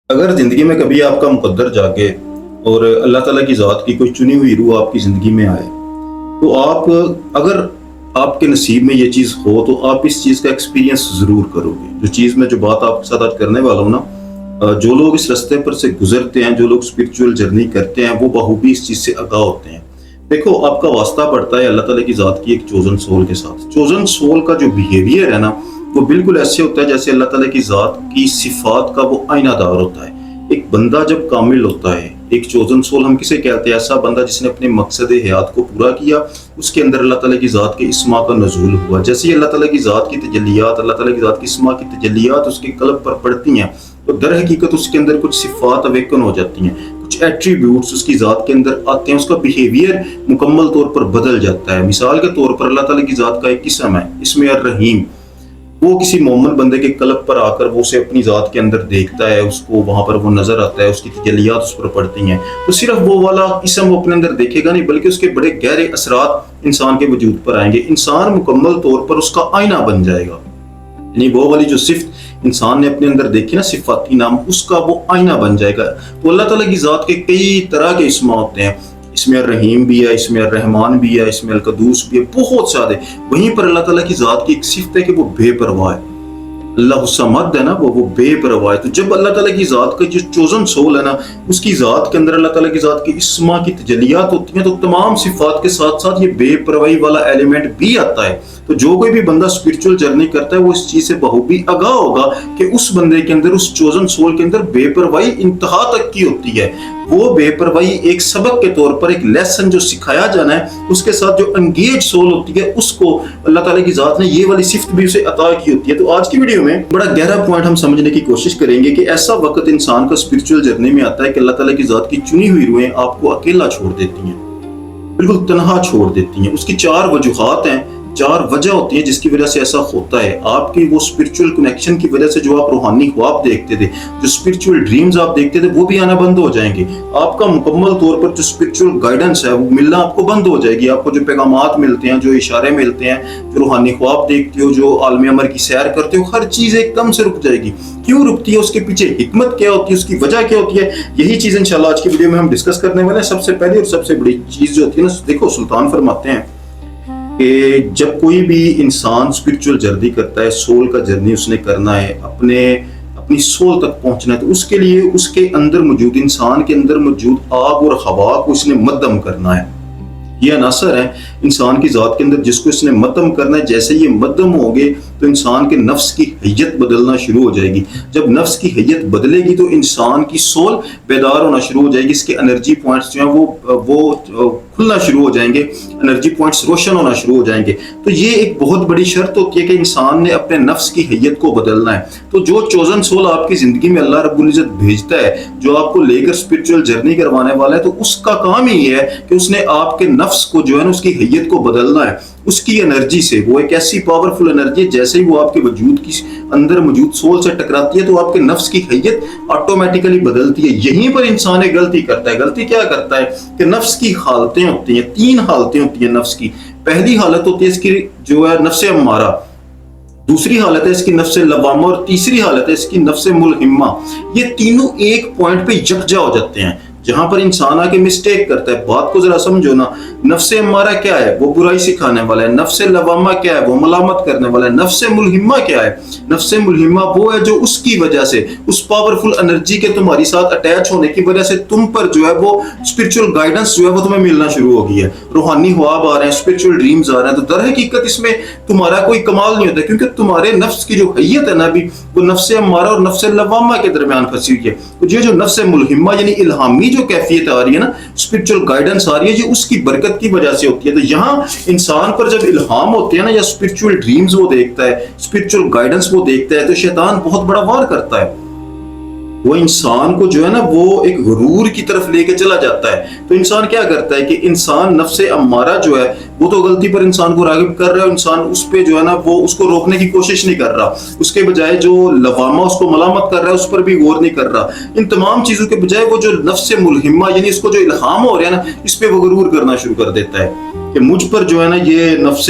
اگر زندگی میں کبھی آپ کا مقدر جاگے اور اللہ تعالیٰ کی ذات کی کوئی چنی ہوئی روح آپ کی زندگی میں آئے تو اگر آپ کے نصیب میں یہ چیز ہو تو آپ اس چیز کا ایکسپیرینس ضرور کرو گے۔ جو بات آپ کے ساتھ آج کرنے والا ہوں نا، جو لوگ اس رستے پر سے گزرتے ہیں، جو لوگ اسپرچول جرنی کرتے ہیں، وہ بخوبی اس چیز سے آگاہ ہوتے ہیں۔ دیکھو، آپ کا واسطہ پڑتا ہے اللہ تعالیٰ کی ذات کی ایک چوزن سول کے ساتھ۔ چوزن سول کا جو بیہیویئر ہے نا، وہ بالکل ایسے ہوتا ہے جیسے اللہ تعالیٰ کی ذات کی صفات کا وہ آئینہ دار ہوتا ہے۔ ایک بندہ جب کامل ہوتا ہے، ایک چوزن سول ہم کسے کہتے ہیں؟ ایسا بندہ جس نے اپنے مقصد حیات کو پورا کیا، اس کے اندر اللہ تعالیٰ کی ذات کے اسما کا نزول ہوا۔ جیسے ہی اللہ تعالیٰ کی ذات کی تجلیات، اللہ تعالیٰ کی ذات کی اسما کی تجلیات اس کے قلب پر پڑتی ہیں تو در حقیقت اس کے اندر کچھ صفات اویکن ہو جاتی ہیں، کچھ ایٹریبیوٹس اس کی ذات کے اندر آتے ہیں، اس کا بیہیویئر مکمل طور پر بدل جاتا ہے۔ مثال کے طور پر اللہ تعالیٰ کی ذات کا ایک اسم ہے، اسم الرحیم۔ وہ کسی مومن بندے کے قلب پر آ کر وہ اسے اپنی ذات کے اندر دیکھتا ہے، اس کو وہاں پر وہ نظر آتا ہے، اس کی تجلیات اس پر پڑتی ہیں، تو صرف وہ والا اسم وہ اپنے اندر دیکھے گا نہیں، بلکہ اس کے بڑے گہرے اثرات انسان کے وجود پر آئیں گے۔ انسان مکمل طور پر اس کا آئینہ بن جائے گا، یعنی وہ والی جو صفت انسان نے اپنے اندر دیکھی نا، صفاتی نام، اس کا وہ آئینہ بن جائے گا۔ تو اللہ تعالیٰ کی ذات کے کئی طرح کے اسما ہوتے ہیں، اسم الرحیم بھی ہے، اسم الرحمان بھی ہے، اسم القدوس بھی ہے، بہت سارے۔ وہیں پر اللہ تعالیٰ کی ذات کی ایک صفت ہے کہ وہ بے پرواہ ہے۔ اللہ الصمد ہے نا، وہ بے پرواہ ہے۔ تو جب اللہ تعالیٰ کی ذات کا جو چوزن سول ہے نا، اس کی ذات کے اندر اللہ تعالیٰ کی ذات کی اسما کی تجلیات ہوتی ہیں، تو تمام صفات کے ساتھ ساتھ یہ بے پرواہی والا ایلیمنٹ بھی آتا ہے۔ تو جو کوئی بھی بندہ اسپرچول جرنی کرتا ہے، وہ اس چیز سے بخوبی آگاہ ہوگا کہ اس بندے کے اندر، اس چوزن سول کے اندر بے پرواہی انتہا تک کی ہوتی ہے۔ وہ بے پرواہی ایک سبق کے طور پر، ایک لیسن جو سکھایا جانا ہے، اس کے ساتھ جو انگیج سول ہوتی ہے، اس کو اللہ تعالیٰ کی ذات نے یہ والی صفت بھی اسے عطا کی ہوتی ہے۔ تو آج کی ویڈیو میں بڑا گہرا پوائنٹ ہم سمجھنے کی کوشش کریں گے کہ ایسا وقت انسان کا اسپرچول جرنی میں آتا ہے کہ اللہ تعالیٰ کی ذات کی چنی ہوئی روحیں آپ کو اکیلا چھوڑ دیتی ہیں، بالکل تنہا چھوڑ دیتی ہیں۔ اس کی 4 وجوہات ہیں، 4 وجہ ہوتی ہیں جس کی وجہ سے ایسا ہوتا ہے۔ آپ کی وہ اسپرچول کنیکشن کی وجہ سے جو آپ روحانی خواب دیکھتے تھے، جو اسپرچول ڈریمز آپ دیکھتے تھے، وہ بھی آنا بند ہو جائیں گے۔ آپ کا مکمل طور پر جو اسپرچول گائیڈنس ہے وہ ملنا آپ کو بند ہو جائے گی۔ آپ کو جو پیغامات ملتے ہیں، جو اشارے ملتے ہیں، جو روحانی خواب دیکھتے ہو، جو عالم امر کی سیر کرتے ہو، ہر چیز ایک دم سے رک جائے گی۔ کیوں رکتی ہے؟ اس کے پیچھے حکمت کیا ہوتی ہے؟ اس کی وجہ کیا ہوتی ہے؟ یہی چیز انشاءاللہ آج کی ویڈیو میں ہم ڈسکس کرنے والے ہیں۔ سب سے پہلی اور سب سے بڑی چیز جو ہوتی ہے نا، دیکھو سلطان فرماتے ہیں کہ جب کوئی بھی انسان اسپرچول جرنی کرتا ہے، سول کا جرنی اس نے کرنا ہے، اپنی سول تک پہنچنا ہے، تو اس کے لیے اس کے اندر موجود، انسان کے اندر موجود آگ اور ہوا کو اس نے مدھم کرنا ہے۔ یہ عناصر ہے انسان کی ذات کے اندر جس کو اس نے مدھم کرنا ہے۔ جیسے یہ مدھم ہوں گے تو انسان کے نفس کی حیت بدلنا شروع ہو جائے گی۔ جب نفس کی حیت بدلے گی تو انسان کی سول بیدار ہونا شروع ہو جائے گی، اس کے انرجی پوائنٹس جو ہیں وہ کھلنا شروع ہو جائیں گے، انرجی پوائنٹس روشن ہونا شروع ہو جائیں گے۔ تو یہ ایک بہت بڑی شرط ہوتی ہے کہ انسان نے اپنے نفس کی حیت کو بدلنا ہے۔ تو جو چوزن سول آپ کی زندگی میں اللہ رب العزت بھیجتا ہے، جو آپ کو لے کر اسپرچول جرنی کروانے والا ہے، تو اس کا کام ہی یہ ہے کہ اس نے آپ کے نفس کو جو ہے نا، اس کی حیت کو بدلنا ہے۔ اس کی انرجی سے، وہ ایک ایسی پاورفل انرجی ہے، جیسے ہی وہ آپ کے وجود کی اندر موجود سول سے ٹکراتی ہے تو آپ کے نفس کی حیت آٹومیٹیکلی بدلتی ہے۔ یہیں پر انسان ایک غلطی کرتا ہے۔ غلطی کیا کرتا ہے کہ نفس کی حالتیں ہوتی ہیں، 3 حالتیں ہوتی ہیں نفس کی۔ پہلی حالت ہوتی ہے اس کی جو ہے نفس امارہ، دوسری حالت ہے اس کی نفس لوامہ، اور تیسری حالت ہے اس کی نفس ملہمہ۔ یہ تینوں ایک پوائنٹ پہ یکجا ہو جاتے ہیں۔ جہاں پر انسان آ کے مسٹیک کرتا ہے، بات کو ذرا سمجھو نا۔ نفس امارہ کیا ہے؟ وہ برائی سکھانے والا ہے۔ نفس لوامہ کیا ہے؟ وہ ملامت کرنے والا ہے۔ نفس ملہمہ کیا ہے؟ نفس ملہمہ وہ ہے جو اس کی وجہ سے، اس پاورفل انرجی کے تمہاری ساتھ اٹیچ ہونے کی وجہ سے تم پر جو ہے وہ اسپرچول گائیڈنس جو ہے وہ تمہیں ملنا شروع ہو گئی ہے۔ روحانی خواب آ رہے ہیں، اسپرچول ڈریمز آ رہے ہیں، تو در حقیقت اس میں تمہارا کوئی کمال نہیں ہوتا، کیونکہ تمہارے نفس کی جو حیت ہے نا، ابھی وہ نفس امارہ اور نفس لوامہ کے درمیان پھنسی ہوئی ہے۔ تو یہ جو نفس ملہمہ یعنی الہامی جو کیفیت آ رہی ہے نا، اسپرچول گائیڈنس آ رہی ہے، یہ اس کی برکت کی وجہ سے ہوتی ہے۔ تو یہاں انسان پر جب الہام ہوتے ہیں نا، یا اسپرچول ڈریمز وہ دیکھتا ہے، اسپرچول گائیڈنس وہ دیکھتا ہے، تو شیطان بہت بڑا وار کرتا ہے۔ وہ انسان کو جو ہے نا، وہ ایک غرور کی طرف لے کے چلا جاتا ہے۔ تو انسان کیا کرتا ہے کہ انسان نفس امارہ جو ہے وہ تو غلطی پر انسان کو راغب کر رہا ہے، انسان اس پہ جو ہے نا وہ اس کو روکنے کی کوشش نہیں کر رہا، اس کے بجائے جو لوامہ اس کو ملامت کر رہا ہے اس پر بھی غور نہیں کر رہا۔ ان تمام چیزوں کے بجائے وہ جو نفس ملہمہ یعنی اس کو جو الہام ہو رہا ہے نا، اس پہ وہ غرور کرنا شروع کر دیتا ہے کہ مجھ پر جو ہے نا یہ نفس